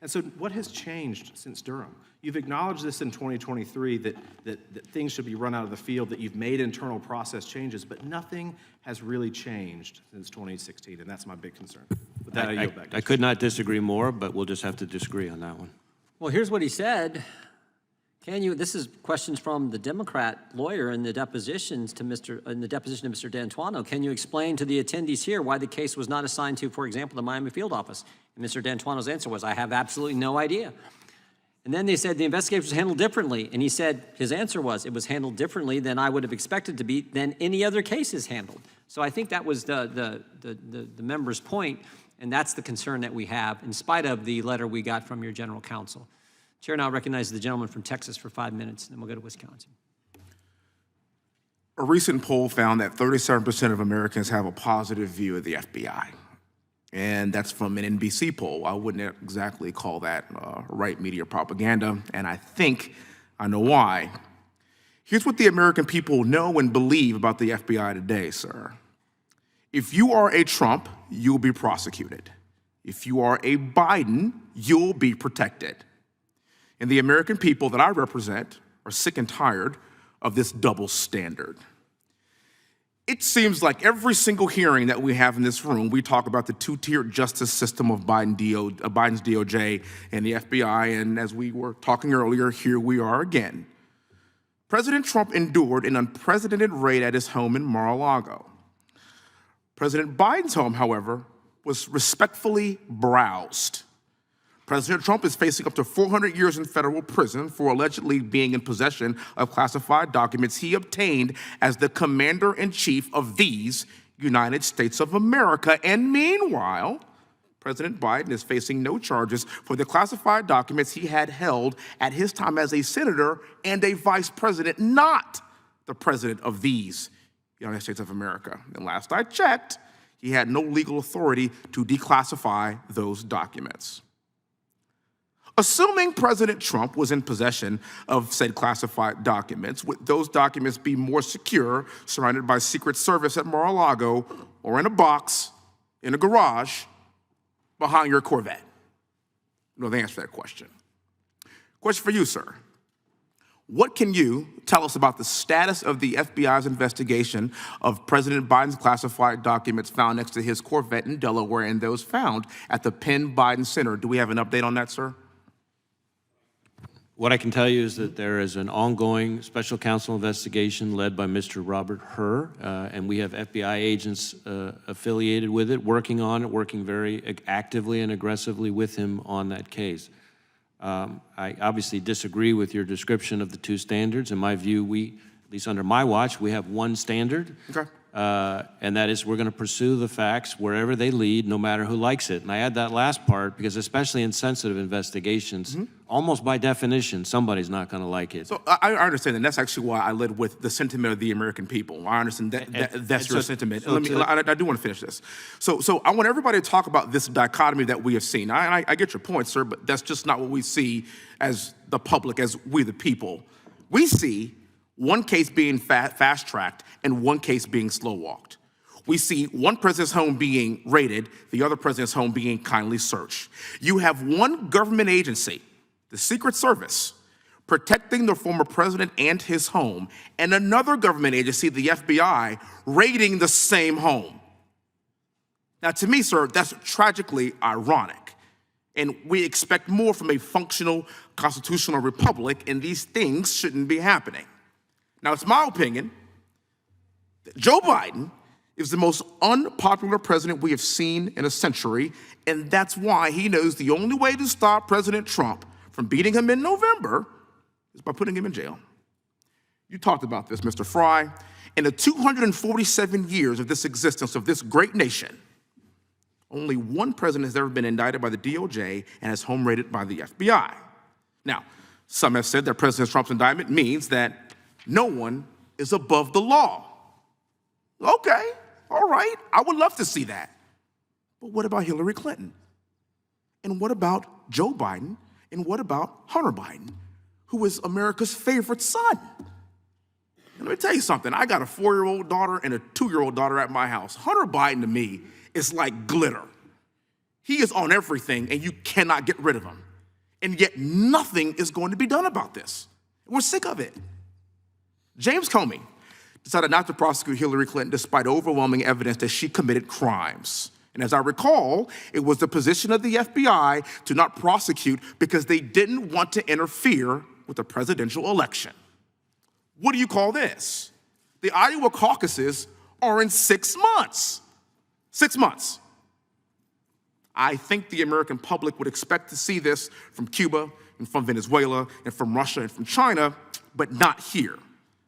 And so what has changed since Durham? You've acknowledged this in 2023 that things should be run out of the field, that you've made internal process changes, but nothing has really changed since 2016, and that's my big concern. With that, I yield back. I could not disagree more, but we'll just have to disagree on that one. Well, here's what he said. This is questions from the Democrat lawyer in the depositions to deposition of Mr. D'Antuono. Can you explain to the attendees here why the case was not assigned to, for example, the Miami field office? And Mr. D'Antuono's answer was, I have absolutely no idea. And then they said the investigation was handled differently. And he said, his answer was, it was handled differently than I would have expected to be than any other case is handled. So I think that was the member's point, and that's the concern that we have, in spite of the letter we got from your general counsel. Chair now recognizes the gentleman from Texas for 5 minutes, and then we'll go to Wisconsin. A recent poll found that 37% of Americans have a positive view of the FBI. And that's from an NBC poll. I wouldn't exactly call that right media propaganda, and I think I know why. Here's what the American people know and believe about the FBI today, sir. If you are a Trump, you'll be prosecuted. If you are a Biden, you'll be protected. And the American people that I represent are sick and tired of this double standard. It seems like every single hearing that we have in this room, we talk about the two-tiered justice system of Biden's DOJ and the FBI, and as we were talking earlier, here we are again. President Trump endured an unprecedented raid at his home in Mar-a-Lago. President Biden's home, however, was respectfully browsed. President Trump is facing up to 400 years in federal prison for allegedly being in possession of classified documents he obtained as the commander-in-chief of these United States of America. And meanwhile, President Biden is facing no charges for the classified documents he had held at his time as a senator and a vice president, not the president of these United States of America. And last I checked, he had no legal authority to declassify those documents. Assuming President Trump was in possession of said classified documents, would those documents be more secure surrounded by Secret Service at Mar-a-Lago or in a box in a garage behind your Corvette? You know the answer to that question. Question for you, sir. What can you tell us about the status of the FBI's investigation of President Biden's classified documents found next to his Corvette in Delaware and those found at the Penn Biden Center? Do we have an update on that, sir? What I can tell you is that there is an ongoing special counsel investigation led by Mr. Robert Hur, and we have FBI agents affiliated with it, working on it, working very actively and aggressively with him on that case. I obviously disagree with your description of the two standards. In my view, at least under my watch, we have one standard. Okay. And that is we're going to pursue the facts wherever they lead, no matter who likes it. And I add that last part because especially in sensitive investigations, almost by definition, somebody's not going to like it. So I understand, and that's actually why I led with the sentiment of the American people. I understand that's your sentiment. I do want to finish this. So I want everybody to talk about this dichotomy that we have seen. I get your point, sir, but that's just not what we see as the public, as we the people. We see one case being fast-tracked and one case being slow-walked. We see one president's home being raided, the other president's home being kindly searched. You have one government agency, the Secret Service, protecting the former president and his home, and another government agency, the FBI, raiding the same home. Now, to me, sir, that's tragically ironic. And we expect more from a functional constitutional republic, and these things shouldn't be happening. Now, it's my opinion that Joe Biden is the most unpopular president we have seen in a century, and that's why he knows the only way to stop President Trump from beating him in November is by putting him in jail. You talked about this, Mr. Fry. In the 247 years of this existence of this great nation, only one president has ever been indicted by the DOJ and has home raided by the FBI. Now, some have said that President Trump's indictment means that no one is above the law. Okay, all right, I would love to see that. But what about Hillary Clinton? And what about Joe Biden? And what about Hunter Biden, who is America's favorite son? And let me tell you something, I got a 4-year-old daughter and a 2-year-old daughter at my house. Hunter Biden to me is like glitter. He is on everything and you cannot get rid of him. And yet nothing is going to be done about this. We're sick of it. James Comey decided not to prosecute Hillary Clinton despite overwhelming evidence that she committed crimes. And as I recall, it was the position of the FBI to not prosecute because they didn't want to interfere with the presidential election. What do you call this? The Iowa caucuses are in 6 months. 6 months. I think the American public would expect to see this from Cuba and from Venezuela and from Russia and from China, but not here.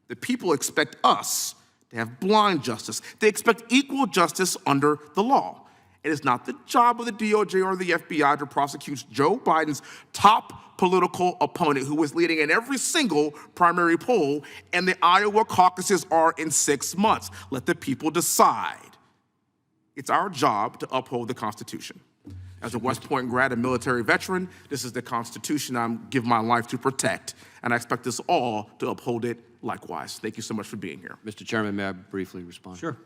The people expect us to have blind justice. They expect equal justice under the law. It is not the job of the DOJ or the FBI to prosecute Joe Biden's top political opponent, who is leading in every single primary poll, and the Iowa caucuses are in 6 months. Let the people decide. It's our job to uphold the Constitution. As a West Point grad and military veteran, this is the Constitution I give my life to protect, and I expect us all to uphold it likewise. Thank you so much for being here. Mr. Chairman, may I briefly respond? Sure.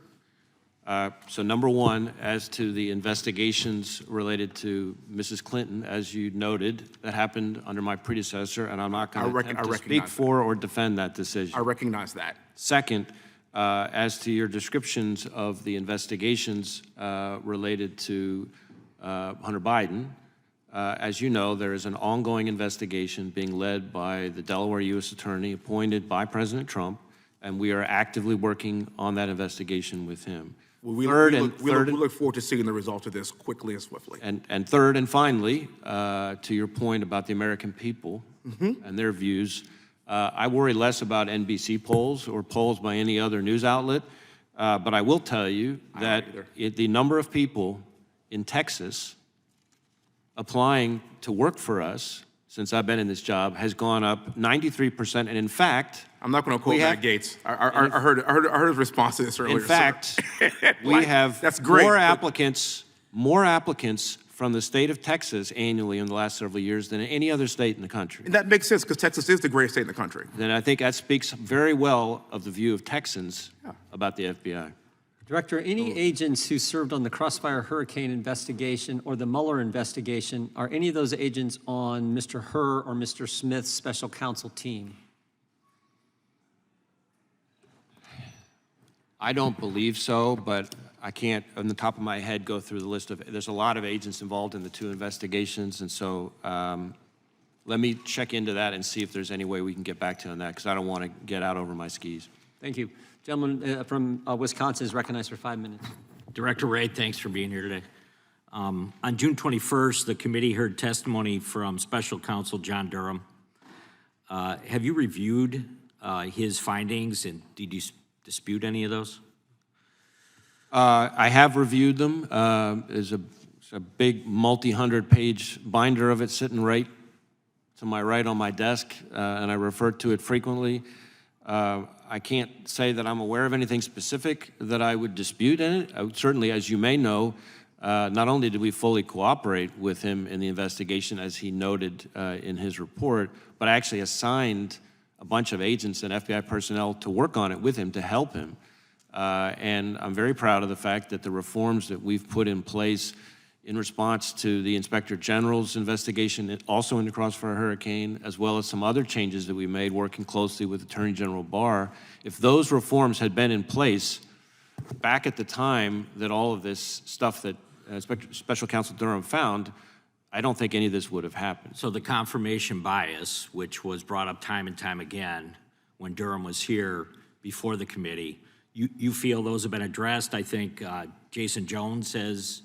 So number one, as to the investigations related to Mrs. Clinton, as you noted, that happened under my predecessor, and I'm not going to attempt to speak for or defend that decision. I recognize that. Second, as to your descriptions of the investigations related to Hunter Biden, as you know, there is an ongoing investigation being led by the Delaware U.S. Attorney appointed by President Trump, and we are actively working on that investigation with him. We look forward to seeing the results of this quickly and swiftly. And third and finally, to your point about the American people and their views, I worry less about NBC polls or polls by any other news outlet, but I will tell you that the number of people in Texas applying to work for us since I've been in this job has gone up 93%, and in fact, I'm not going to quote Matt Gaetz. I heard his response to this earlier. In fact, we have that's great, more applicants from the state of Texas annually in the last several years than any other state in the country. And that makes sense because Texas is the greatest state in the country. Then I think that speaks very well of the view of Texans about the FBI. Director, any agents who served on the Crossfire Hurricane investigation or the Mueller investigation, are any of those agents on Mr. Hur or Mr. Smith's special counsel team? I don't believe so, but I can't, on the top of my head, go through the list of, there's a lot of agents involved in the two investigations, and so let me check into that and see if there's any way we can get back to you on that, because I don't want to get out over my skis. Thank you. Gentleman from Wisconsin is recognized for 5 minutes. Director Wray, thanks for being here today. On June 21st, the committee heard testimony from Special Counsel John Durham. Have you reviewed his findings, and did you dispute any of those? I have reviewed them. There's a big multi-hundred-page binder of it sitting right to my right on my desk, and I refer to it frequently. I can't say that I'm aware of anything specific that I would dispute in it. Certainly, as you may know, not only did we fully cooperate with him in the investigation, as he noted in his report, but I actually assigned a bunch of agents and FBI personnel to work on it with him to help him. And I'm very proud of the fact that the reforms that we've put in place in response to the Inspector General's investigation, also in the Crossfire Hurricane, as well as some other changes that we made working closely with Attorney General Barr, if those reforms had been in place back at the time that all of this stuff that Special Counsel Durham found, I don't think any of this would have happened. So the confirmation bias, which was brought up time and time again when Durham was here before the committee, you feel those have been addressed? I think Jason Jones says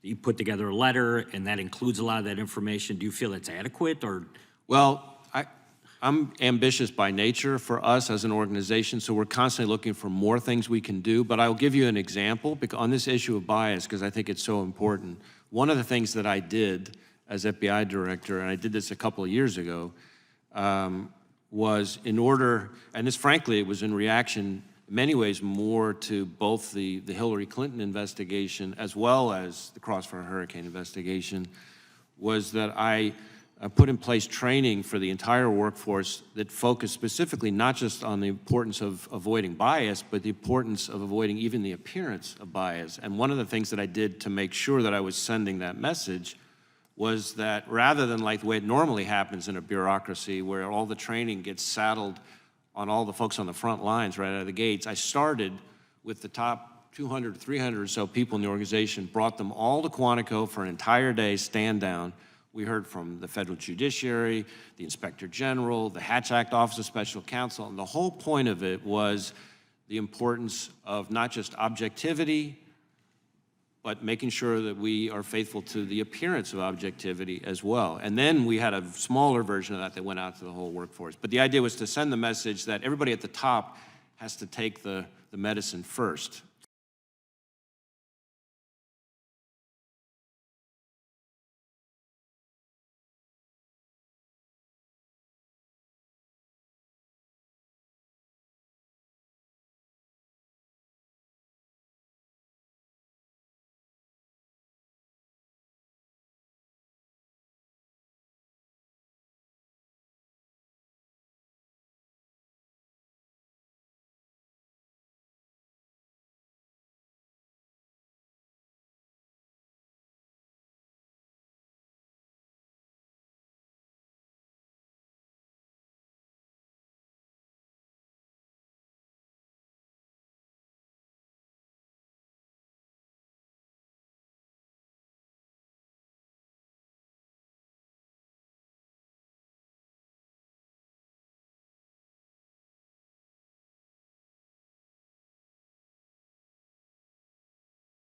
you put together a letter and that includes a lot of that information. Do you feel it's adequate, or? Well, I'm ambitious by nature for us as an organization, so we're constantly looking for more things we can do, but I'll give you an example on this issue of bias because I think it's so important. One of the things that I did as FBI director, and I did this a couple of years ago, was in order, and this frankly, it was in reaction in many ways more to both the Hillary Clinton investigation as well as the Crossfire Hurricane investigation, was that I put in place training for the entire workforce that focused specifically not just on the importance of avoiding bias, but the importance of avoiding even the appearance of bias. And one of the things that I did to make sure that I was sending that message was that rather than like the way it normally happens in a bureaucracy where all the training gets saddled on all the folks on the front lines right out of the gates, I started with the top 200, 300 or so people in the organization, brought them all to Quantico for an entire day, stand down. We heard from the federal judiciary, the inspector general, the Hatch Act Office of Special Counsel, and the whole point of it was the importance of not just objectivity, but making sure that we are faithful to the appearance of objectivity as well. And then we had a smaller version of that went out to the whole workforce. But the idea was to send the message that everybody at the top has to take the medicine first.